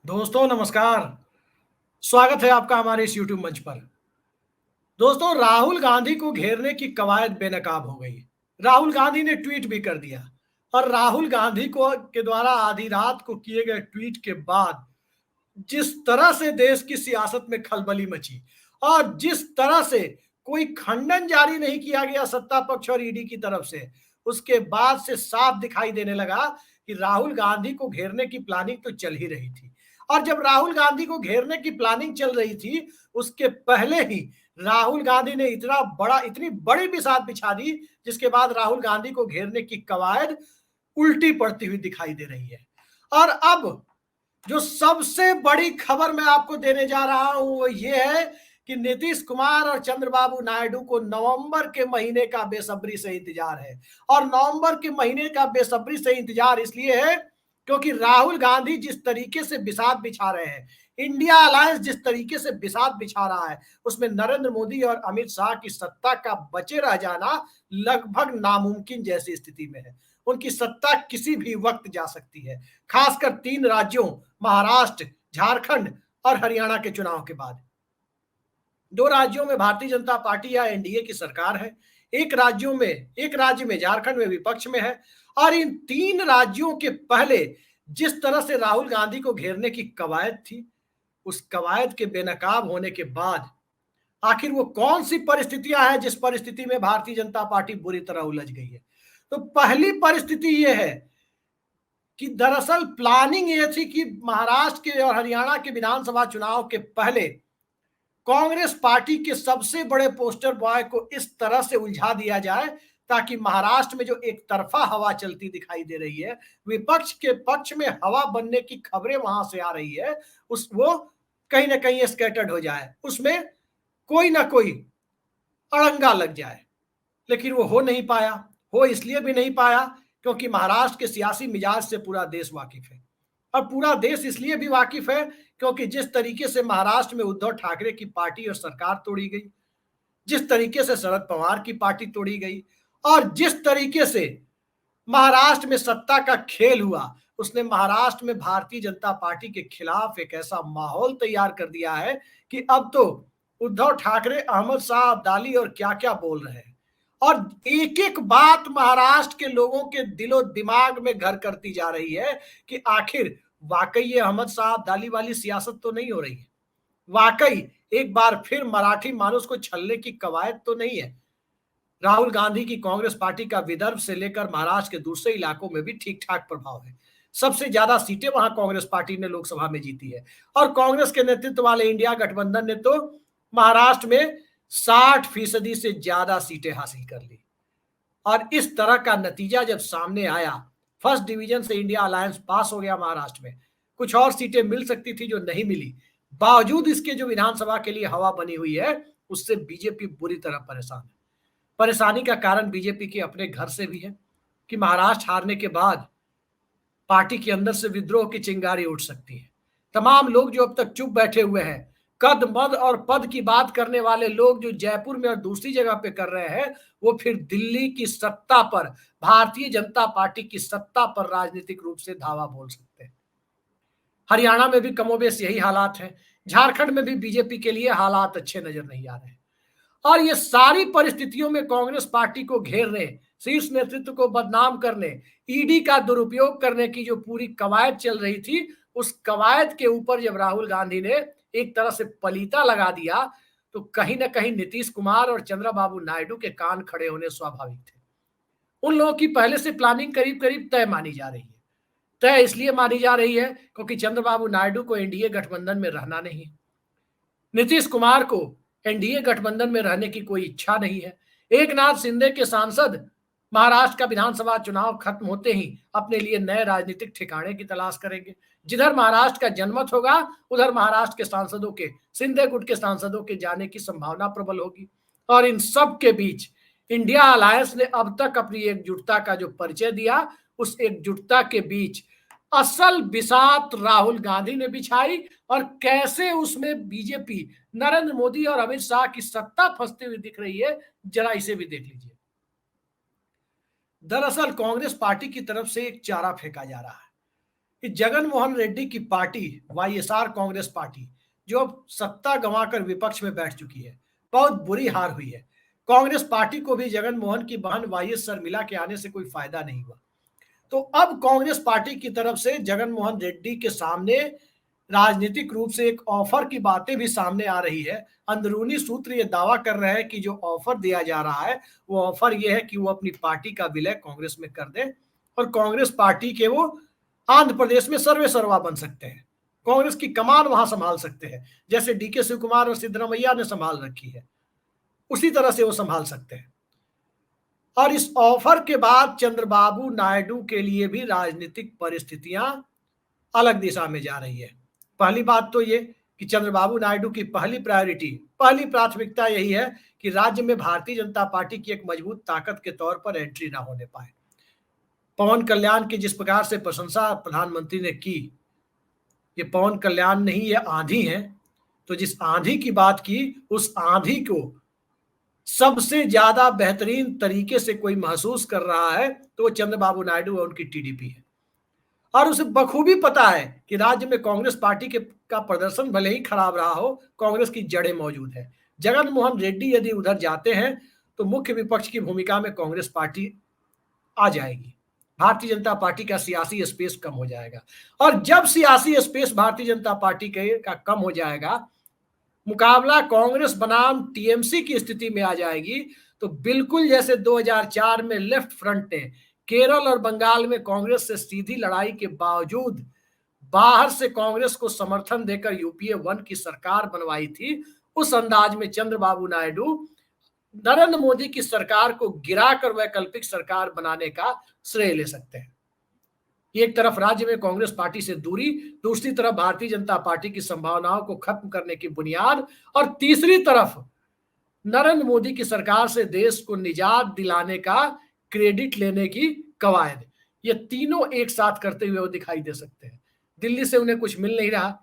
दोस्तों नमस्कार। स्वागत है आपका हमारे इस YouTube मंच पर। दोस्तों, राहुल गांधी को घेरने की कवायद बेनकाब हो गई। राहुल गांधी ने ट्वीट भी कर दिया और राहुल गांधी को के द्वारा आधी रात को किए गए ट्वीट के बाद जिस तरह से देश की सियासत में खलबली मची और जिस तरह से कोई खंडन जारी नहीं किया गया सत्ता पक्ष और ईडी की तरफ से, उसके बाद से साफ दिखाई देने लगा कि राहुल गांधी को घेरने की प्लानिंग तो चल ही रही थी। और जब राहुल गांधी को घेरने की प्लानिंग चल रही थी, उसके पहले ही राहुल गांधी ने इतनी बड़ी बिसात बिछा दी, जिसके बाद राहुल गांधी को घेरने की कवायद उल्टी पड़ती हुई दिखाई दे रही है। और अब जो सबसे बड़ी खबर मैं आपको देने जा रहा हूं वो ये है कि नीतीश कुमार और चंद्रबाबू नायडू को नवंबर के महीने का बेसब्री से इंतजार है। और नवंबर के महीने का बेसब्री से इंतजार इसलिए है क्योंकि राहुल गांधी जिस तरीके से बिसात बिछा रहे हैं, इंडिया अलायंस जिस तरीके से बिसात बिछा रहा है, उसमें नरेंद्र मोदी और अमित शाह की सत्ता का बचे रह जाना लगभग नामुमकिन जैसी स्थिति में है। उनकी सत्ता किसी भी वक्त जा सकती है, खासकर 3 राज्यों महाराष्ट्र, झारखंड और हरियाणा के चुनाव के बाद। 2 राज्यों में भारतीय जनता पार्टी या एनडीए की सरकार है, एक राज्य में झारखंड में विपक्ष में है। और इन 3 राज्यों के पहले जिस तरह से राहुल गांधी को घेरने की कवायद थी, उस कवायद के बेनकाब होने के बाद आखिर वो कौन सी परिस्थितियां हैं जिस परिस्थिति में भारतीय जनता पार्टी बुरी तरह उलझ गई है। तो पहली परिस्थिति ये है कि दरअसल प्लानिंग ये थी कि महाराष्ट्र के और हरियाणा के विधानसभा चुनाव के पहले कांग्रेस पार्टी के सबसे बड़े पोस्टर बॉय को इस तरह से उलझा दिया जाए ताकि महाराष्ट्र में जो एक तरफा हवा चलती दिखाई दे रही है, विपक्ष के पक्ष में हवा बनने की खबरें वहां से आ रही है, उस वो कहीं ना कहीं स्कैटर्ड हो जाए, उसमें कोई ना कोई अड़ंगा लग जाए। लेकिन वो हो नहीं पाया। हो इसलिए भी नहीं पाया क्योंकि महाराष्ट्र के सियासी मिजाज से पूरा देश वाकिफ है। और पूरा देश इसलिए भी वाकिफ है क्योंकि जिस तरीके से महाराष्ट्र में उद्धव ठाकरे की पार्टी और सरकार तोड़ी गई, जिस तरीके से शरद पवार की पार्टी तोड़ी गई और जिस तरीके से महाराष्ट्र में सत्ता का खेल हुआ, उसने महाराष्ट्र में भारतीय जनता पार्टी के खिलाफ एक ऐसा माहौल तैयार कर दिया है कि अब तो उद्धव ठाकरे, अहमद शाह अब्दाली और क्या क्या बोल रहे हैं। और एक एक बात महाराष्ट्र के लोगों के दिलो दिमाग में घर करती जा रही है कि आखिर वाकई ये अहमद शाह अब्दाली वाली सियासत तो नहीं हो रही है, वाकई एक बार फिर मराठी मानुस को छलने की कवायद तो नहीं है। राहुल गांधी की कांग्रेस पार्टी का विदर्भ से लेकर महाराष्ट्र के दूसरे इलाकों में भी ठीक ठाक प्रभाव है। सबसे ज्यादा सीटें वहां कांग्रेस पार्टी ने लोकसभा में जीती है और कांग्रेस के नेतृत्व वाले इंडिया गठबंधन ने तो महाराष्ट्र में 60% से ज्यादा सीटें हासिल कर ली। और इस तरह का नतीजा जब सामने आया, फर्स्ट डिवीजन से इंडिया अलायंस पास हो गया महाराष्ट्र में, कुछ और सीटें मिल सकती थी जो नहीं मिली। बावजूद इसके जो विधानसभा के लिए हवा बनी हुई है, उससे बीजेपी बुरी तरह परेशान है। परेशानी का कारण बीजेपी के अपने घर से भी है कि महाराष्ट्र हारने के बाद पार्टी के अंदर से विद्रोह की चिंगारी उठ सकती है। तमाम लोग जो अब तक चुप बैठे हुए हैं, कद मद और पद की बात करने वाले लोग जो जयपुर में और दूसरी जगह पे कर रहे हैं, वो फिर दिल्ली की सत्ता पर, भारतीय जनता पार्टी की सत्ता पर राजनीतिक रूप से धावा बोल सकते हैं। हरियाणा में भी कमोबेश यही हालात है। झारखंड में भी बीजेपी के लिए हालात अच्छे नजर नहीं आ रहे। और ये सारी परिस्थितियों में कांग्रेस पार्टी को घेरने, शीर्ष नेतृत्व को बदनाम करने, ईडी का दुरुपयोग करने की जो पूरी कवायद चल रही थी, उस कवायद के ऊपर जब राहुल गांधी ने एक तरह से पलीता लगा दिया, तो कहीं ना कहीं नीतीश कुमार और चंद्रबाबू नायडू के कान खड़े होने स्वाभाविक थे। उन लोगों की पहले से प्लानिंग करीब करीब तय मानी जा रही है। तय इसलिए मानी जा रही है क्योंकि चंद्रबाबू नायडू को एनडीए गठबंधन में रहना नहीं है, नीतीश कुमार को एनडीए गठबंधन में रहने की कोई इच्छा नहीं है। एक नाथ शिंदे के सांसद महाराष्ट्र का विधानसभा चुनाव खत्म होते ही अपने लिए नए राजनीतिक ठिकाने की तलाश करेंगे। जिधर महाराष्ट्र का जनमत होगा, उधर महाराष्ट्र के सांसदों के, शिंदे गुट के सांसदों के जाने की संभावना प्रबल होगी। और इन सब के बीच इंडिया अलायंस ने अब तक अपनी एकजुटता का जो परिचय दिया, उस एकजुटता के बीच असल बिसात राहुल गांधी ने बिछाई और कैसे उसमें बीजेपी, नरेंद्र मोदी और अमित शाह की सत्ता फंसती हुई दिख रही है, जरा इसे भी देख लीजिए। दरअसल कांग्रेस पार्टी की तरफ से एक चारा फेंका जा रहा है। कि जगन मोहन रेड्डी की पार्टी वाईएसआर कांग्रेस पार्टी, जो अब सत्ता गंवाकर विपक्ष में बैठ चुकी है, बहुत बुरी हार हुई है। कांग्रेस पार्टी को भी जगन मोहन की बहन वाईएस शर्मिला के आने से कोई फायदा नहीं हुआ। तो अब कांग्रेस पार्टी की तरफ से जगन मोहन रेड्डी के सामने राजनीतिक रूप से एक ऑफर की बातें भी सामने आ रही है। अंदरूनी सूत्र ये दावा कर रहे हैं कि जो ऑफर दिया जा रहा है वो ऑफर ये है कि वो अपनी पार्टी का विलय कांग्रेस में कर दें और कांग्रेस पार्टी के वो आंध्र प्रदेश में सर्वे सर्वा बन सकते हैं, कांग्रेस की कमान वहां संभाल सकते हैं, जैसे डीके शिव कुमार और सिद्धरमैया ने संभाल रखी है उसी तरह से वो संभाल सकते हैं। और इस ऑफर के बाद चंद्रबाबू नायडू के लिए भी राजनीतिक परिस्थितियां अलग दिशा में जा रही है। पहली बात तो ये कि चंद्रबाबू नायडू की पहली प्राथमिकता यही है कि राज्य में भारतीय जनता पार्टी की एक मजबूत ताकत के तौर पर एंट्री ना होने पाए। पवन कल्याण की जिस प्रकार से प्रशंसा प्रधानमंत्री ने की, ये पवन कल्याण नहीं, ये आंधी है। तो जिस आंधी की बात की, उस आंधी को सबसे ज्यादा बेहतरीन तरीके से कोई महसूस कर रहा है तो वो चंद्रबाबू नायडू और उनकी टीडीपी है। और उसे बखूबी पता है कि राज्य में कांग्रेस पार्टी का प्रदर्शन भले ही खराब रहा हो, कांग्रेस की जड़ें मौजूद है। जगन मोहन रेड्डी यदि उधर जाते हैं तो मुख्य विपक्ष की भूमिका में कांग्रेस पार्टी आ जाएगी, भारतीय जनता पार्टी का सियासी स्पेस कम हो जाएगा। और जब सियासी स्पेस भारतीय जनता पार्टी का कम हो जाएगा, मुकाबला कांग्रेस बनाम टीएमसी की स्थिति में आ जाएगी, तो बिल्कुल जैसे 2004 में लेफ्ट फ्रंट ने केरल और बंगाल में कांग्रेस से सीधी लड़ाई के बावजूद बाहर से कांग्रेस को समर्थन देकर यूपीए 1 की सरकार बनवाई थी, उस अंदाज में चंद्रबाबू नायडू नरेंद्र मोदी की सरकार को गिराकर वैकल्पिक सरकार बनाने का श्रेय ले सकते हैं। एक तरफ राज्य में कांग्रेस पार्टी से दूरी, दूसरी तरफ भारतीय जनता पार्टी की संभावनाओं को खत्म करने की बुनियाद, और तीसरी तरफ नरेंद्र मोदी की सरकार से देश को निजात दिलाने का क्रेडिट लेने की कवायद। ये तीनों एक साथ करते हुए वो दिखाई दे सकते हैं। दिल्ली से उन्हें कुछ मिल नहीं रहा।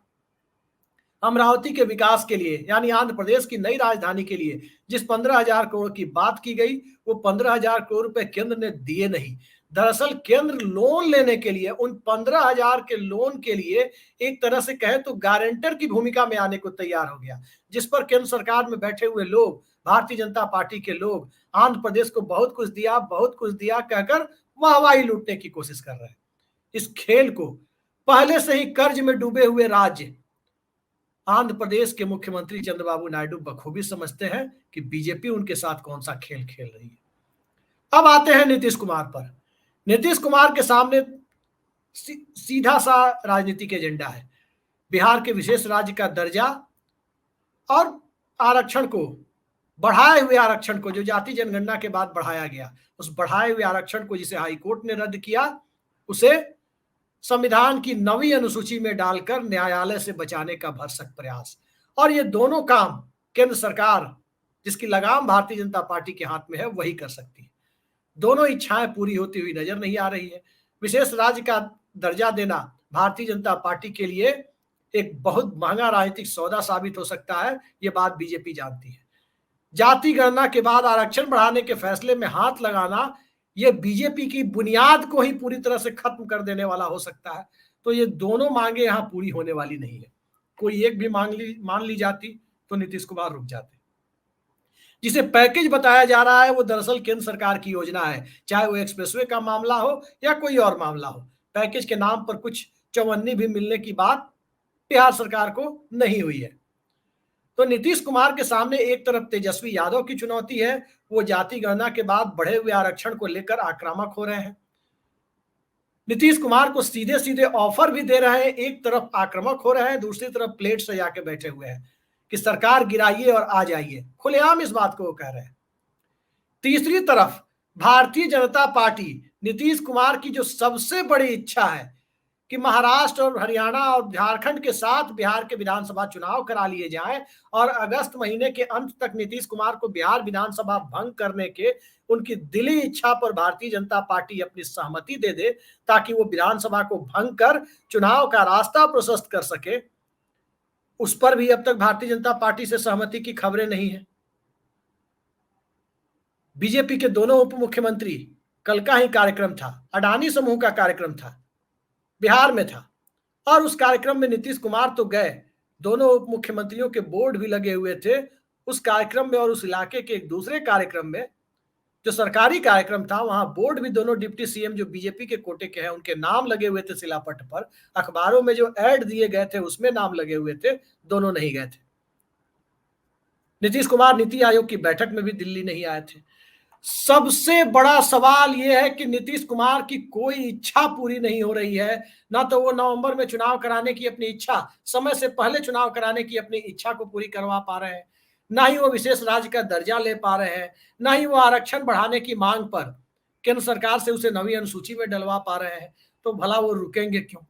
अमरावती के विकास के लिए, यानी आंध्र प्रदेश की नई राजधानी के लिए जिस 15,000 करोड़ की बात की गई, वो 15,000 करोड़ रुपए केंद्र ने दिए नहीं। दरअसल केंद्र लोन लेने के लिए, उन 15,000 के लोन के लिए एक तरह से कहे तो गारंटर की भूमिका में आने को तैयार हो गया, जिस पर केंद्र सरकार में बैठे हुए लोग, भारतीय जनता पार्टी के लोग, आंध्र प्रदेश को बहुत कुछ दिया कहकर वाहवाही लूटने की कोशिश कर रहे हैं। इस खेल को पहले से ही कर्ज में डूबे हुए राज्य आंध्र प्रदेश के मुख्यमंत्री चंद्रबाबू नायडू बखूबी समझते हैं कि बीजेपी उनके साथ कौन सा खेल खेल रही है। अब आते हैं नीतीश कुमार पर। नीतीश कुमार के सामने सीधा सा राजनीतिक एजेंडा है। बिहार के विशेष राज्य का दर्जा और आरक्षण को, बढ़ाए हुए आरक्षण को, जो जाति जनगणना के बाद बढ़ाया गया, उस बढ़ाए हुए आरक्षण को जिसे हाईकोर्ट ने रद्द किया, उसे संविधान की 9वीं अनुसूची में डालकर न्यायालय से बचाने का भरसक प्रयास। और ये दोनों काम केंद्र सरकार, जिसकी लगाम भारतीय जनता पार्टी के हाथ में है, वही कर सकती है। दोनों इच्छाएं पूरी होती हुई नजर नहीं आ रही है। विशेष राज्य का दर्जा देना भारतीय जनता पार्टी के लिए एक बहुत महंगा राजनीतिक सौदा साबित हो सकता है, ये बात बीजेपी जानती है। जाति गणना के बाद आरक्षण बढ़ाने के फैसले में हाथ लगाना, ये बीजेपी की बुनियाद को ही पूरी तरह से खत्म कर देने वाला हो सकता है। तो ये दोनों मांगे यहां पूरी होने वाली नहीं है। कोई एक भी मान ली जाती तो नीतीश कुमार रुक जाते। जिसे पैकेज बताया जा रहा है वो दरअसल केंद्र सरकार की योजना है, चाहे वो एक्सप्रेसवे का मामला हो या कोई और मामला हो। पैकेज के नाम पर कुछ चौवन्नी भी मिलने की बात बिहार सरकार को नहीं हुई है। तो नीतीश कुमार के सामने एक तरफ तेजस्वी यादव की चुनौती है, वो जाति गणना के बाद बढ़े हुए आरक्षण को लेकर आक्रामक हो रहे हैं। नीतीश कुमार को सीधे सीधे ऑफर भी दे रहे हैं, एक तरफ आक्रामक हो रहे हैं, दूसरी तरफ प्लेट सजा के बैठे हुए हैं कि सरकार गिराइए और आ जाइए, खुलेआम इस बात को वो कह रहे हैं। तीसरी तरफ भारतीय जनता पार्टी, नीतीश कुमार की जो सबसे बड़ी इच्छा है कि महाराष्ट्र और हरियाणा और झारखंड के साथ बिहार के विधानसभा चुनाव करा लिए जाएं और अगस्त महीने के अंत तक नीतीश कुमार को बिहार विधानसभा भंग करने के उनकी दिली इच्छा पर भारतीय जनता पार्टी अपनी सहमति दे दे, ताकि वो विधानसभा को भंग कर चुनाव का रास्ता प्रशस्त कर सके, उस पर भी अब तक भारतीय जनता पार्टी से सहमति की खबरें नहीं है। बीजेपी के दोनों उप मुख्यमंत्री, कल का ही कार्यक्रम था, अडानी समूह का कार्यक्रम था, बिहार में था, और उस कार्यक्रम में नीतीश कुमार तो गए, दोनों उप मुख्यमंत्रियों के बोर्ड भी लगे हुए थे उस कार्यक्रम में, और उस इलाके के एक दूसरे कार्यक्रम में जो सरकारी कार्यक्रम था वहां बोर्ड भी दोनों डिप्टी सीएम जो बीजेपी के कोटे के हैं उनके नाम लगे हुए थे शिलापट पर, अखबारों में जो ऐड दिए गए थे उसमें नाम लगे हुए थे, दोनों नहीं गए थे। नीतीश कुमार नीति आयोग की बैठक में भी दिल्ली नहीं आए थे। सबसे बड़ा सवाल यह है कि नीतीश कुमार की कोई इच्छा पूरी नहीं हो रही है। ना तो वो नवंबर में चुनाव कराने की अपनी इच्छा, समय से पहले चुनाव कराने की अपनी इच्छा को पूरी करवा पा रहे हैं, ना ही वो विशेष राज्य का दर्जा ले पा रहे हैं, ना ही वो आरक्षण बढ़ाने की मांग पर केंद्र सरकार से उसे नवी अनुसूची में डलवा पा रहे हैं। तो भला वो रुकेंगे क्यों?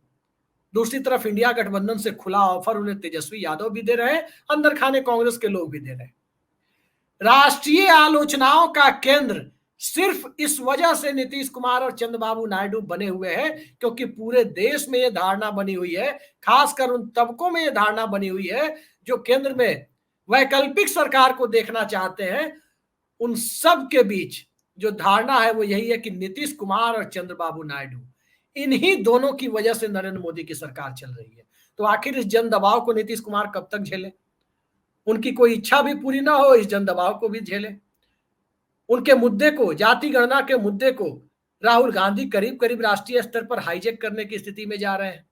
दूसरी तरफ इंडिया गठबंधन से खुला ऑफर उन्हें तेजस्वी यादव भी दे रहे हैं, अंदर खाने कांग्रेस के लोग भी दे रहे हैं। राष्ट्रीय आलोचनाओं का केंद्र सिर्फ इस वजह से नीतीश कुमार और चंद्रबाबू नायडू बने हुए हैं क्योंकि पूरे देश में यह धारणा बनी हुई है, खासकर उन तबकों में यह धारणा बनी हुई है जो केंद्र में वैकल्पिक सरकार को देखना चाहते हैं। उन सब के बीच जो धारणा है वो यही है कि नीतीश कुमार और चंद्रबाबू नायडू, इन्हीं दोनों की वजह से नरेंद्र मोदी की सरकार चल रही है। तो आखिर इस जन दबाव को नीतीश कुमार कब तक झेले? उनकी कोई इच्छा भी पूरी ना हो, इस जन दबाव को भी झेले। उनके मुद्दे को, जाति गणना के मुद्दे को राहुल गांधी करीब करीब राष्ट्रीय स्तर पर हाईजैक करने की स्थिति में जा रहे हैं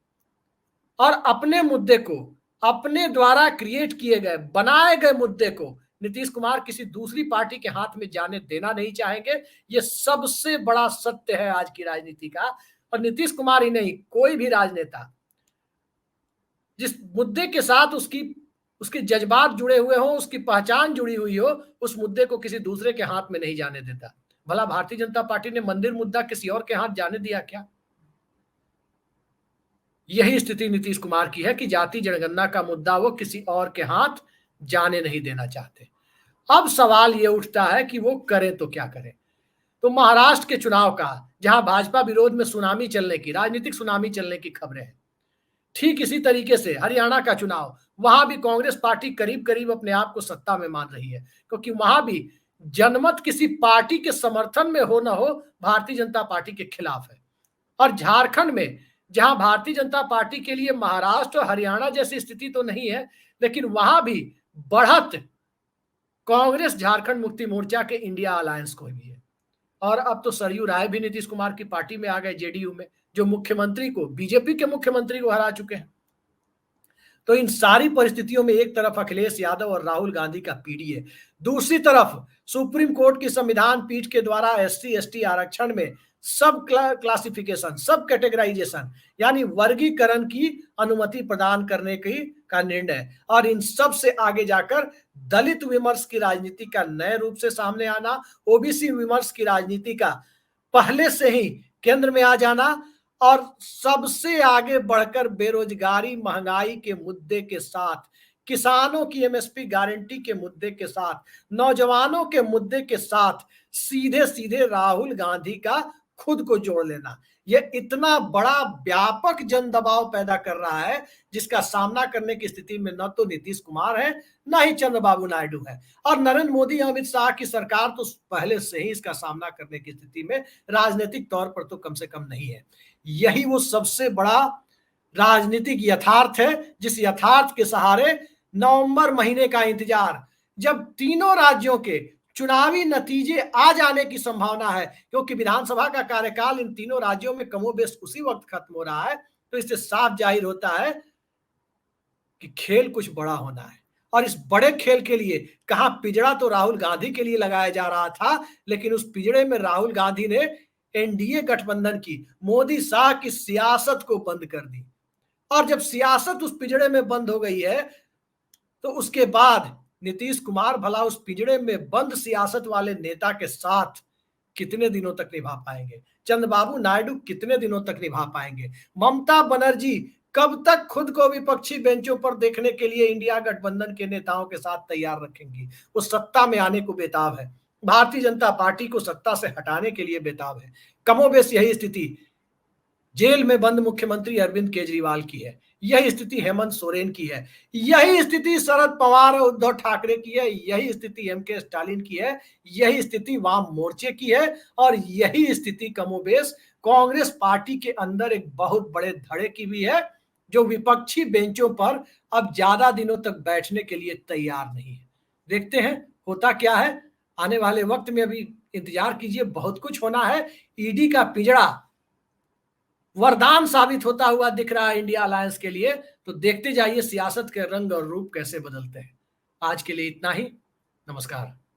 और अपने मुद्दे को, अपने द्वारा क्रिएट किए गए, बनाए गए मुद्दे को नीतीश कुमार किसी दूसरी पार्टी के हाथ में जाने देना नहीं चाहेंगे। ये सबसे बड़ा सत्य है आज की राजनीति का। और नीतीश कुमार ही नहीं, कोई भी राजनेता जिस मुद्दे के साथ उसके जज्बात जुड़े हुए हो, उसकी पहचान जुड़ी हुई हो, उस मुद्दे को किसी दूसरे के हाथ में नहीं जाने देता। भला भारतीय जनता पार्टी ने मंदिर मुद्दा किसी और के हाथ जाने दिया क्या? यही स्थिति नीतीश कुमार की है कि जाति जनगणना का मुद्दा वो किसी और के हाथ जाने नहीं देना चाहते। अब सवाल ये उठता है कि वो करें तो क्या करें। तो महाराष्ट्र के चुनाव का, जहां भाजपा विरोध में सुनामी चलने की, राजनीतिक सुनामी चलने की खबरें हैं, ठीक इसी तरीके से हरियाणा का चुनाव, वहां भी कांग्रेस पार्टी करीब करीब अपने आप को सत्ता में मान रही है क्योंकि वहां भी जनमत किसी पार्टी के समर्थन में हो ना हो, भारतीय जनता पार्टी के खिलाफ है। और झारखंड में, जहां भारतीय जनता पार्टी के लिए महाराष्ट्र और हरियाणा जैसी स्थिति तो नहीं है, लेकिन वहां भी बढ़त कांग्रेस झारखंड मुक्ति मोर्चा के इंडिया अलायंस को भी है। और अब तो सरयू राय भी नीतीश कुमार की पार्टी में आ गए, जेडीयू में, जो मुख्यमंत्री को, बीजेपी के मुख्यमंत्री को हरा चुके हैं। तो इन सारी परिस्थितियों में एक तरफ अखिलेश यादव और राहुल गांधी का पीडीए, दूसरी तरफ सुप्रीम कोर्ट की संविधान पीठ के द्वारा एससी एसटी आरक्षण में सब क्लासिफिकेशन, सब कैटेगराइजेशन यानी वर्गीकरण की अनुमति प्रदान करने का निर्णय, और इन सब से आगे जाकर दलित विमर्श की राजनीति का नए रूप से सामने आना, ओबीसी विमर्श की राजनीति का पहले से ही केंद्र में आ जाना, और सबसे आगे बढ़कर बेरोजगारी, महंगाई के मुद्दे के साथ, किसानों की एमएसपी गारंटी के मुद्दे के साथ, नौजवानों के मुद्दे के साथ सीधे सीधे राहुल गांधी का खुद को जोड़ लेना, यह इतना बड़ा व्यापक जन दबाव पैदा कर रहा है जिसका सामना करने की स्थिति में न तो नीतीश कुमार है, न ही चंद्रबाबू नायडू है। और नरेंद्र मोदी, अमित शाह की सरकार तो पहले से ही इसका सामना करने की स्थिति में राजनीतिक तौर पर तो कम से कम नहीं है। यही वो सबसे बड़ा राजनीतिक यथार्थ है जिस यथार्थ के सहारे नवंबर महीने का इंतजार, जब तीनों राज्यों के चुनावी नतीजे आ जाने की संभावना है, क्योंकि विधानसभा का कार्यकाल इन तीनों राज्यों में कमोबेश उसी वक्त खत्म हो रहा है, तो इससे साफ जाहिर होता है कि खेल कुछ बड़ा होना है। और इस बड़े खेल के लिए कहां पिजड़ा तो राहुल गांधी के लिए लगाया जा रहा था, लेकिन उस पिजड़े में राहुल गांधी ने एनडीए गठबंधन की, मोदी शाह की सियासत को बंद कर दी। और जब सियासत उस पिजड़े में बंद हो गई है तो उसके बाद नीतीश कुमार भला उस पिंजड़े में बंद सियासत वाले नेता के साथ कितने दिनों तक निभा पाएंगे? चंद्रबाबू नायडू कितने दिनों तक निभा पाएंगे? ममता बनर्जी कब तक खुद को विपक्षी बेंचों पर देखने के लिए इंडिया गठबंधन के नेताओं के साथ तैयार रखेंगी? वो सत्ता में आने को बेताब है, भारतीय जनता पार्टी को सत्ता से हटाने के लिए बेताब है। कमोबेश यही स्थिति जेल में बंद मुख्यमंत्री अरविंद केजरीवाल की है, यही स्थिति हेमंत सोरेन की है, यही स्थिति शरद पवार और उद्धव ठाकरे की है, यही स्थिति एमके स्टालिन की है, यही स्थिति वाम मोर्चे की है, और यही स्थिति कमोबेश कांग्रेस पार्टी के अंदर एक बहुत बड़े धड़े की भी है, जो विपक्षी बेंचों पर अब ज्यादा दिनों तक बैठने के लिए तैयार नहीं है। देखते हैं होता क्या है आने वाले वक्त में। अभी इंतजार कीजिए, बहुत कुछ होना है। ईडी का पिंजड़ा वरदान साबित होता हुआ दिख रहा है इंडिया अलायंस के लिए। तो देखते जाइए सियासत के रंग और रूप कैसे बदलते हैं। आज के लिए इतना ही। नमस्कार।